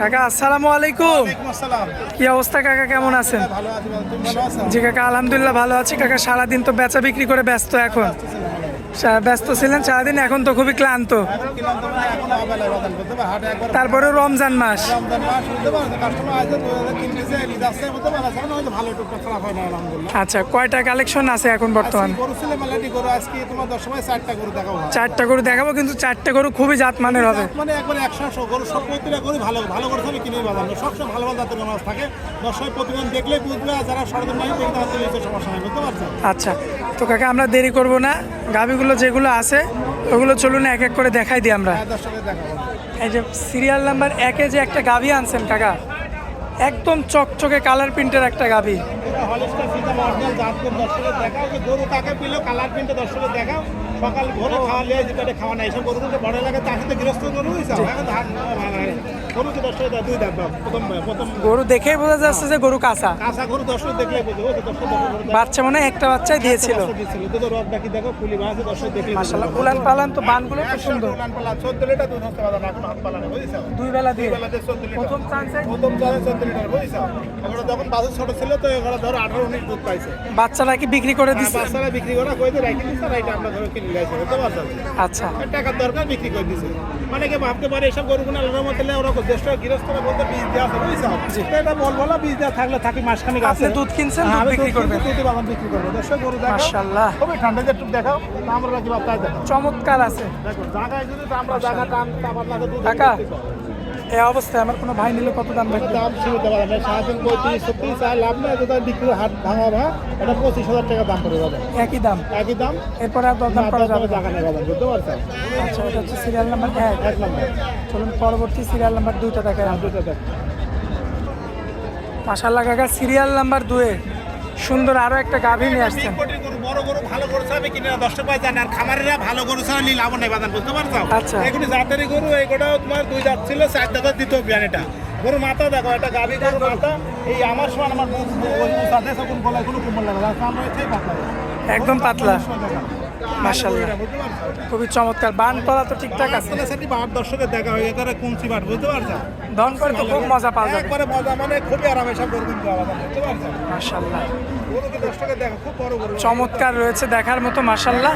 কাকা আসসালামু আলাইকুম। ওয়ালাইকুম আসসালাম। কি অবস্থা কাকা, কেমন আছেন? ভালো আছি, তুমি ভালো আছো? জি কাকা আলহামদুলিল্লাহ ভালো আছি। কাকা সারাদিন তো বেচা বিক্রি করে ব্যস্ত, এখন ব্যস্ত ছিলেন সারাদিন, এখন তো খুবই ক্লান্ত। এখন কিনলাম তো না, এখন আবেলা বাজার করতে হবে, হাটে একবার তারপরে রমজান মাস। রমজান মাস শুনতে পারছো, কাস্টমার আছে 2000 কিনতেছে, যাচ্ছে বলতে পারো এখন হয়তো ভালো টুকটাক খারাপ হয় না আলহামদুলিল্লাহ। আচ্ছা, কয়টা কালেকশন আছে এখন বর্তমান? আজকে গরু ছিল মেলাটি গরু, আজকে তোমার 10 সময় 4টা গরু দেখাবো। 4টা গরু দেখাবো, কিন্তু 4টে গরু খুবই জাত মানের হবে। মানে একবার 100 গরু, সব প্রতিটা গরু ভালো ভালো করে আমি কিনে বাজার না, সবসময় ভালো ভালো জাতের মাছ থাকে। দর্শক প্রতিদিন দেখলেই বুঝবে, আর যারা সরদিন নাই দেখতে হাতে নিতে সমস্যা হয়, বুঝতে পারছো? আচ্ছা তো কাকা আমরা দেরি করব না, গাভিগুলো যেগুলো আছে ওগুলো চলুন এক এক করে দেখাই দিই আমরা। হ্যাঁ, দর্শকের দেখাবো। এই যে সিরিয়াল নাম্বার 1-এ যে একটা গাভি আনছেন কাকা, একদম চকচকে কালার প্রিন্টের একটা গাভি। হলিস্টার ফিতা অরিজিনাল জাতকে দর্শকের দেখাও, যে গরু কাকে পিলো কালার প্রিন্টে দর্শকের দেখাও। সকাল ভোরে খাওয়া লিয়ে যেটা খাওয়া নাই, সব গরুগুলো বড় লাগে, তার সাথে গৃহস্থ গরু হয়েছে এখন ধান গরুকে দর্শকের দুই দাঁত দাও। প্রথম গরু দেখেই বোঝা যাচ্ছে যে গরু কাঁচা। কাঁচা গরু দর্শক দেখলে বুঝবে, ওই দর্শক বাচ্চা মনে হয় একটা বাচ্চাই দিয়েছিল। দুটো রদ ডাকি দেখো, ফুলি মাছ দর্শক দেখলে মাশাআল্লাহ, উলান পালান তো বানগুলো খুব সুন্দর। 14 লিটার দুধ হতে পারে, এখন হাত পালানো বুঝছো, দুই বেলা দিয়ে বেলাতে 14 লিটার প্রথম চান্সে প্রথম চারে 14 লিটার বুঝছো। এগুলো যখন বাজার ছোট ছিল তো এগুলো ধরো 18-19 দুধ পাইছে। বাচ্চারা কি বিক্রি করে দিচ্ছে? বাচ্চারা বিক্রি করা কইতে রাখি দিচ্ছে, আর এটা আমরা ধরে কিনে লাইছে, বুঝতে পারছো? আচ্ছা, টাকার দরকার বিক্রি করে দিছে। অনেকে ভাবতে পারে এসব গরুগুলো আলাদার মধ্যে ওরা দেশটা গৃহস্থরা বলতে বীজ দেওয়া আছে বুঝছো, এটা বলা বীজ দেওয়া থাকলে থাকি মাসখানিক আপনি দুধ কিনছেন, দুধ বিক্রি করবেন? দুধ বাগান বিক্রি করবো। দেশটা গরু দেখাও, মাশাআল্লাহ খুবই ঠান্ডা, যে একটু দেখাও আমরা রাখি বাচ্চায় দেখো, চমৎকার আছে। দেখো জায়গায় যদি আমরা জায়গা টান তারপর লাগে দুধ কাকা এই অবস্থায় আমার কোনো ভাই নিলে কত দাম রাখবে? দাম সীমিত পাওয়া যায়, সারাদিন 35-36 চাই লাভ নেই, যদি বিক্রি হাট ভাঙা ভাঙা এটা 25,000 টাকা দাম পড়ে যাবে, একই দাম। একই দাম। এরপরে আর দরদাম করা যাবে না। জায়গা নেই বাজার, বুঝতে পারছো? আচ্ছা, এটা হচ্ছে সিরিয়াল নাম্বার 1। এক নম্বর চলুন পরবর্তী সিরিয়াল নাম্বার 2টা দেখাই। দুটো দেখ। মাশাআল্লাহ কাকা সিরিয়াল নাম্বার 2-এ সুন্দর আরো একটা গাভী নিয়ে আসছেন। কোটি গরু, বড় গরু ভালো গরু ছাড়া কিনে 10 টাকা জানে, আর খামারিরা ভালো গরু ছাড়া নিয়ে লাভ নেই বাজার, বুঝতে পারছো? আচ্ছা। এগুলি জাতেরই গরু, এইগুলো তোমার 2 দাঁত ছিল, 4 দাঁত দিত বিয়ান। এটা গরু মাথা দেখো, এটা গাভী গরু মাথা, এই আমার সমান আমার সাথে সকল গলায় কোনো কুমল লাগে না, আমরা এটাই পাতলা, একদম পাতলা। মাশাআল্লাহ বুঝতে পারছো? খুবই চমৎকার, বান তলা তো ঠিকঠাক আছে। আসলে সেটি বাট দর্শকের দেখা হয়, এটারে কুঞ্চি বাট, বুঝতে পারছো? দন করে তো খুব মজা পাওয়া যাবে। একবারে মজা, মানে খুবই আরামে সব গরু কিনতে হবে, বুঝতে পারছো? মাশাআল্লাহ গরুকে দর্শকের দেখা খুব বড় গরু, চমৎকার রয়েছে দেখার মতো। মাশাআল্লাহ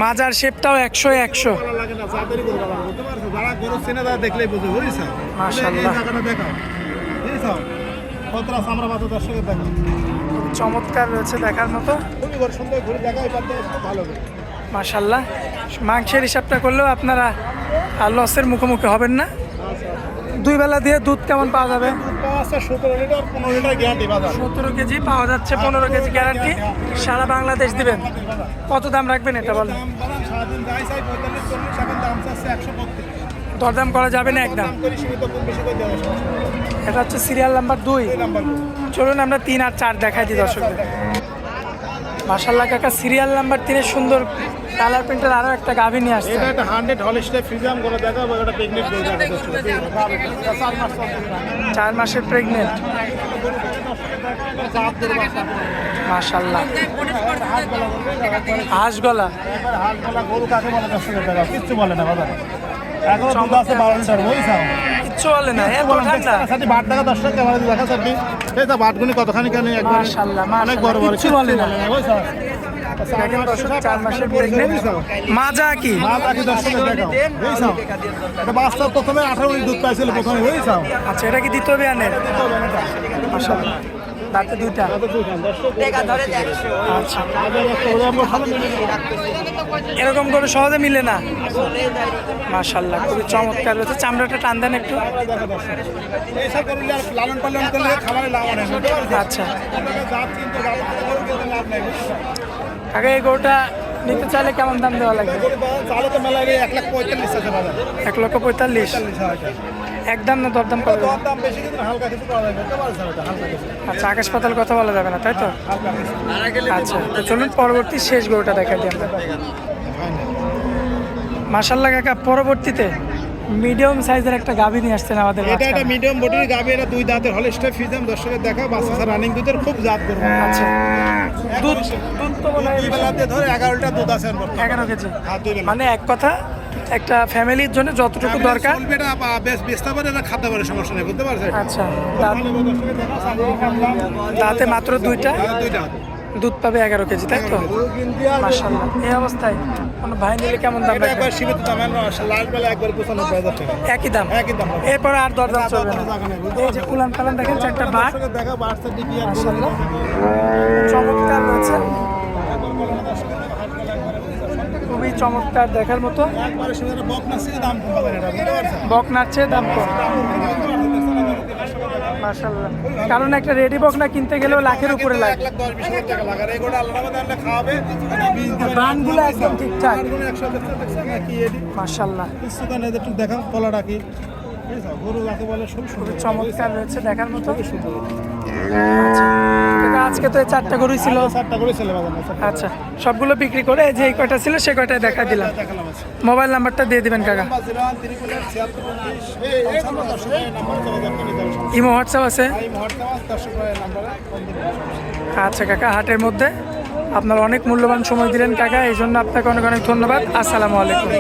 মাজার শেপটাও 100-100। ভালো লাগে না, জাতেরই গরু বাবা, বুঝতে পারছো? যারা গরু চেনে তারা দেখলেই বুঝে, বুঝছো? মাশাআল্লাহ। এই জায়গাটা দেখাও, বুঝছো? কতটা চামড়া পাতা দর্শকের দেখো, চমৎকার রয়েছে দেখার মতো। খুবই গরু সুন্দর ঘুরে দেখা, এই পাতে খুব ভালো গরু। মাশাআল্লাহ মাংসের হিসাবটা করলেও আপনারা আর লসের মুখোমুখি হবেন না। দুই বেলা দিয়ে দুধ কেমন পাওয়া যাবে? দুধ পাওয়া আছে 17 লিটার 15 লিটার গ্যারান্টি বাজার। 17 কেজি পাওয়া যাচ্ছে, 15 কেজি গ্যারান্টি, সারা বাংলাদেশ দিবেন। কত দাম রাখবেন এটা বলেন? দাম বাড়ান, সারাদিন যাই চাই 45-40, এখন দাম চাচ্ছে 135। দরদাম করা যাবে না একদম। দাম করি সীমিত, কম বেশি করে দেওয়া হবে। এটা হচ্ছে সিরিয়াল নাম্বার 2। এই নাম্বার চলুন আমরা 3 আর 4 দেখাই দিই দর্শকদের। মাশাআল্লাহ কাকা সিরিয়াল নাম্বার 3-এর সুন্দর কালার প্রিন্টের আরো একটা গাভী নিয়ে আসছে। এটা একটা 100 হলিস্টার ফ্রিজিয়াম গরু দেখাবো, এটা প্রেগনেন্ট গরু দেখাবো দর্শক। 4 মাসের প্রেগনেন্ট। মাশাআল্লাহ হাঁস গলা। একবার হাল তোলা গরু কাকে বলে দর্শকের দেখাও, কিচ্ছু বলে না বাবা। এখন দুধ আছে 12 লিটার, বুঝছো? কিচ্ছু বলে না, এত ঠান্ডা। সাথে বাট দেখা দর্শক ক্যামেরা দেখা সাথে, এই তো বাটগুনি কতখানি কেন একবার মাশাআল্লাহ অনেক বড় বড়, কিচ্ছু বলে না। বুঝছো? দেখেন দর্শক 4 মাসের প্রেগনেন্ট। মাজা কি? বাকি দর্শকের দেখাও, বুঝছো? এটা বাচ্চা প্রথমে 18 লিটার দুধ পাইছিল প্রথমে, বুঝছো? আচ্ছা এটা কি দ্বিতীয় বিয়ানের? মাশাআল্লাহ দাঁতে দুইটা। আচ্ছা এরকম করে সহজে মিলে না। মাশাআল্লাহ খুবই চমৎকার রয়েছে, চামড়াটা টান দেন একটু। এইসব করলে আর লালন পালন করলে খাবারে লাভ নেই, বুঝতে পারছো? আচ্ছা জাত চিনতে গরু কিনতে লাভ নেই, বুঝছো? আগে এই গরুটা নিতে চাইলে কেমন দাম দেওয়া লাগবে? গরু বাজার চালে তো মেলায় 1,45,000 আছে বাজার। 1,45,000। 40,000 একদম না দরদাম করা যাবে? দাম বেশি, কিন্তু হালকা কিছু করা যাবে, বুঝতে পারছো? এটা হালকা কিছু, আচ্ছা আকাশ পাতাল কথা বলা যাবে না তাই তো? হালকা কিছু। আচ্ছা তো চলুন পরবর্তী শেষ গরুটা দেখাই দিই আমরা। মাশাআল্লাহ কাকা পরবর্তীতে মিডিয়াম সাইজের একটা গাভী নিয়ে আসছেন আমাদের এটা একটা মাঝখানে। মিডিয়াম বডির গাভী, এটা 2 দাঁতের হলিস্টার ফ্রিজিয়াম দর্শকের দেখা, বাচ্চা রানিং দুধের খুব জাত গরু। আচ্ছা দুধ দুধ তো মনে হয় দুই বেলাতে ধরে 11 লিটার দুধ আছে ওর বর্তমানে। 11 কেজি, হ্যাঁ, 2 বেলা। মানে এক কথা একটা ফ্যামিলির জন্য যতটুকু দরকার। চলবে এটা বেশ বেচতে পারে, এটা খাতে পারে, সমস্যা নেই, বুঝতে পারছেন? আচ্ছা, দাঁতে মাত্র দুইটা, দুইটা দুধ পাবে 11 কেজি, তাই তো? মাশাআল্লাহ। এই অবস্থায় কোনো ভাই নিলে কেমন দাম এটা রাখবেন? একবার সীমিত দাম, লাস্ট বেলা একবার 95,000 টাকা। একই দাম। একই দাম। এরপর আর দরদাম চলবে না। এই যে উলান পালান দেখেন, চারটা বাঘ দেখা বাচ্চা ডিপি আর মাশাআল্লাহ চমৎকার রয়েছে, খুবই চমৎকার দেখার মতো। একবারে শুনে বকনা সিরে দাম কম পাবেন এটা, বুঝতে পারছেন? বকনার চেয়ে দাম কম, মাশাআল্লাহ। কারণ একটা রেডি বকনা কিনতে গেলেও লাখের উপরে লাগে। 1,10,20,000 টাকা লাগে। আর এগুলো আল্লাহ আমাদের আল্লাহ খাওয়াবে, ব্রান্ডগুলো একদম ঠিকঠাক, 100 দেখছেন নাকি এডি মাশাআল্লাহ। কিছু তো নেই, একটু দেখাও তলাটা কি, গরু যাকে বলে খুবই চমৎকার রয়েছে দেখার মতো। আচ্ছা, কাকা, আজকে তো এই 4টা গরুই ছিল। 4টা করে ছেলে বাজার না, আচ্ছা, সবগুলো বিক্রি করে যে এই কয়টা ছিল সে কয়টায় দেখা দিলাম। দেখালাম আছে। মোবাইল নাম্বারটা দিয়ে দিবেন কাকা। ইমো হোয়াটসঅ্যাপ আছে? আচ্ছা কাকা, হাটের মধ্যে আপনার অনেক মূল্যবান সময় দিলেন কাকা, এই জন্য আপনাকে অনেক অনেক ধন্যবাদ। আসসালামু আলাইকুম।